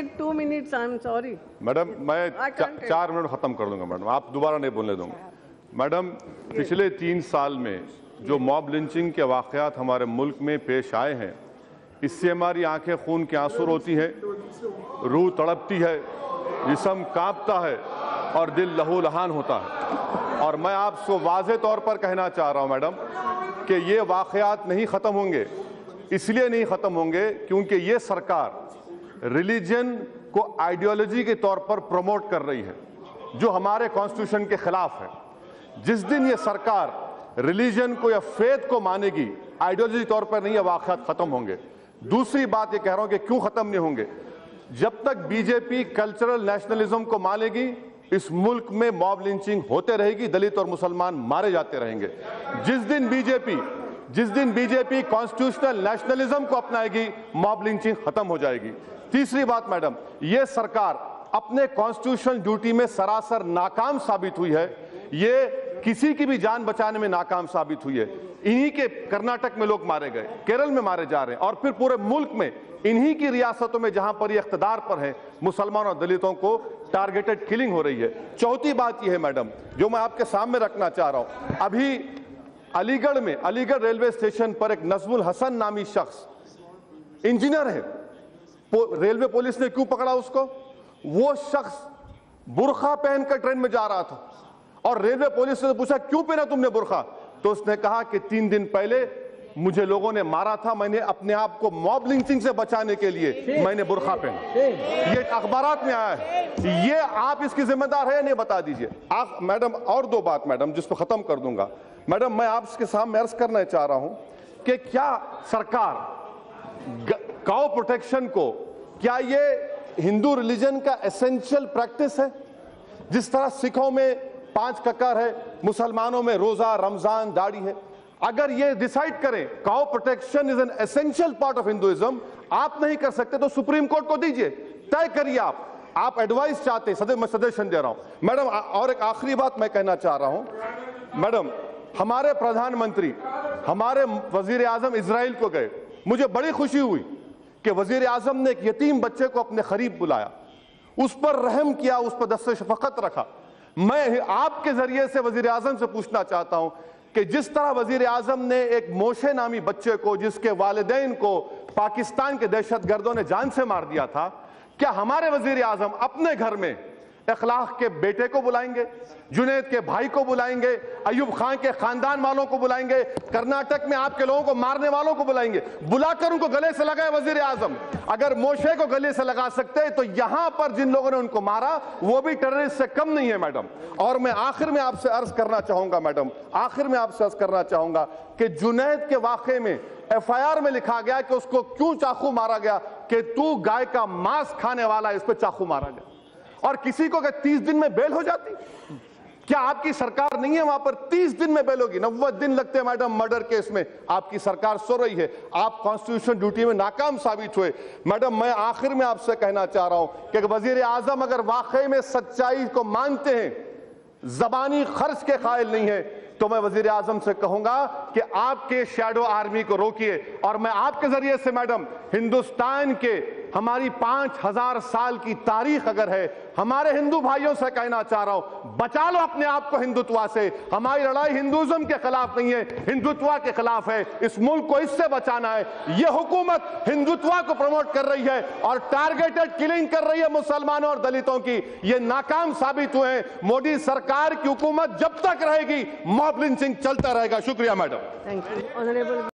get 2 minutes. I'm sorry. Madam मैं 4 minute खत्म कर दूंगा मैडम, आप दोबारा नहीं बोलने दूंगा। मैडम पिछले 3 साल में जो मॉब लिंचिंग के वाकयात हमारे मुल्क में पेश आए हैं, इससे हमारी आंखें खून के आंसू रोती हैं, रूह तड़पती है, जिस्म कांपता है और दिल लहूलुहान होता है। और मैं आपको वाज़ेह तौर पर कहना चाह रहा हूं मैडम कि ये वाकयात नहीं ख़त्म होंगे। इसलिए नहीं ख़त्म होंगे क्योंकि ये सरकार रिलीजन को आइडियोलॉजी के तौर पर प्रमोट कर रही है, जो हमारे कॉन्स्टिट्यूशन के खिलाफ है। जिस दिन ये सरकार रिलीजन को या फेथ को मानेगी, आइडियोलॉजी तौर पर नहीं, ये वाकयात ख़त्म होंगे। दूसरी बात ये कह रहा हूं कि क्यों ख़त्म नहीं होंगे, जब तक बीजेपी कल्चरल नेशनलिज्म को मानेगी, इस मुल्क में मॉब लिंचिंग होते रहेगी, दलित और मुसलमान मारे जाते रहेंगे। जिस दिन बीजेपी कॉन्स्टिट्यूशनल नेशनलिज्म को अपनाएगी, मॉब लिंचिंग खत्म हो जाएगी। तीसरी बात मैडम, ये सरकार अपने कॉन्स्टिट्यूशनल ड्यूटी में सरासर नाकाम साबित हुई है। ये किसी की भी जान बचाने में नाकाम साबित हुई है। इन्हीं के कर्नाटक में लोग मारे गए, केरल में मारे जा रहे हैं, और फिर पूरे मुल्क में इन्हीं की रियासतों में जहां पर ये इख्तिदार पर है, मुसलमानों और दलितों को टारगेटेड किलिंग हो रही है। चौथी बात यह है मैडम, जो मैं आपके सामने रखना चाह रहा हूं, अभी अलीगढ़ रेलवे स्टेशन पर एक नजमुल हसन नामी शख्स इंजीनियर है, रेलवे पुलिस ने क्यों पकड़ा उसको? वो शख्स बुर्खा पहनकर ट्रेन में जा रहा था और रेलवे पुलिस ने पूछा क्यों पहना तुमने बुर्खा, तो उसने कहा कि 3 दिन पहले मुझे लोगों ने मारा था, मैंने अपने आप को मॉब लिंचिंग से बचाने के लिए मैंने बुर्खा पहना। ये अखबारात में आया है। ये आप इसकी जिम्मेदार है या नहीं, बता दीजिए आप मैडम। और 2 बात मैडम, जिसको खत्म कर दूंगा मैडम, मैं आपके सामने अर्ज करना चाह रहा हूं कि क्या सरकार काउ प्रोटेक्शन को, क्या ये हिंदू रिलीजन का एसेंशियल प्रैक्टिस है? जिस तरह सिखों में 5 ककर है, मुसलमानों में रोजा, रमजान, दाढ़ी है। अगर ये डिसाइड करें cow protection is an essential part of Hinduism, आप नहीं कर सकते तो सुप्रीम कोर्ट को दीजिए, तय करिए। आप एडवाइस चाहते हैं, मैं सजेशन दे रहा हूं मैडम। और एक आखिरी बात मैं कहना चाह रहा हूं मैडम, हमारे प्रधानमंत्री, हमारे वजीर आजम इजराइल को गए, मुझे बड़ी खुशी हुई कि वजीर आजम ने एक यतीम बच्चे को अपने करीब बुलाया, उस पर रहम किया, उस पर दस्ते शफकत रखा। मैं आपके जरिए से वजीर आजम से पूछना चाहता हूं कि जिस तरह वजीर आजम ने एक मोशे नामी बच्चे को, जिसके वालिदैन को पाकिस्तान के दहशतगर्दों ने जान से मार दिया था, क्या हमारे वजीर आजम अपने घर में इखलाक के बेटे को बुलाएंगे, जुनैद के भाई को बुलाएंगे, अयूब खान के खानदान वालों को बुलाएंगे, कर्नाटक में आपके लोगों को मारने वालों को बुलाएंगे, बुलाकर उनको गले से लगाए वजीर आजम? अगर मोशे को गले से लगा सकते तो यहां पर जिन लोगों ने उनको मारा वो भी टेररिस्ट से कम नहीं है मैडम। और मैं आखिर में आपसे अर्ज करना चाहूंगा मैडम, आखिर में आपसे अर्ज करना चाहूंगा कि जुनैद के वाकये में FIR में लिखा गया कि उसको क्यों चाकू मारा गया, कि तू गाय का मांस खाने वाला, इस पर चाकू मारा गया। और किसी को क्या 30 दिन में बेल हो जाती? क्या आपकी सरकार नहीं है वहां पर 30 दिन में बेल होगी? 90 दिन लगते हैं मैडम मर्डर केस में। आपकी सरकार सो रही है, आप कॉन्स्टिट्यूशन ड्यूटी में नाकाम साबित हुए। मैडम मैं आखिर में आपसे कहना चाह रहा हूं कि वजीर आजम अगर वाकई में सच्चाई को मानते हैं, जबानी खर्च के कायल नहीं है, तो मैं वजीर आजम से कहूंगा कि आपके शैडो आर्मी को रोकिए। और मैं आपके जरिए से मैडम, हिंदुस्तान के हमारी 5000 साल की तारीख अगर है, हमारे हिंदू भाइयों से कहना चाह रहा हूं, बचा लो अपने आप को हिंदुत्व से। हमारी लड़ाई हिंदुइज्म के खिलाफ नहीं है, हिंदुत्व के खिलाफ है। इस मुल्क को इससे बचाना है। यह हुकूमत हिंदुत्व को प्रमोट कर रही है और टारगेटेड किलिंग कर रही है मुसलमानों और दलितों की। ये नाकाम साबित हुए हैं। मोदी सरकार की हुकूमत जब तक रहेगी, मॉब लिंचिंग चलता रहेगा। शुक्रिया मैडम। Thank you honourable.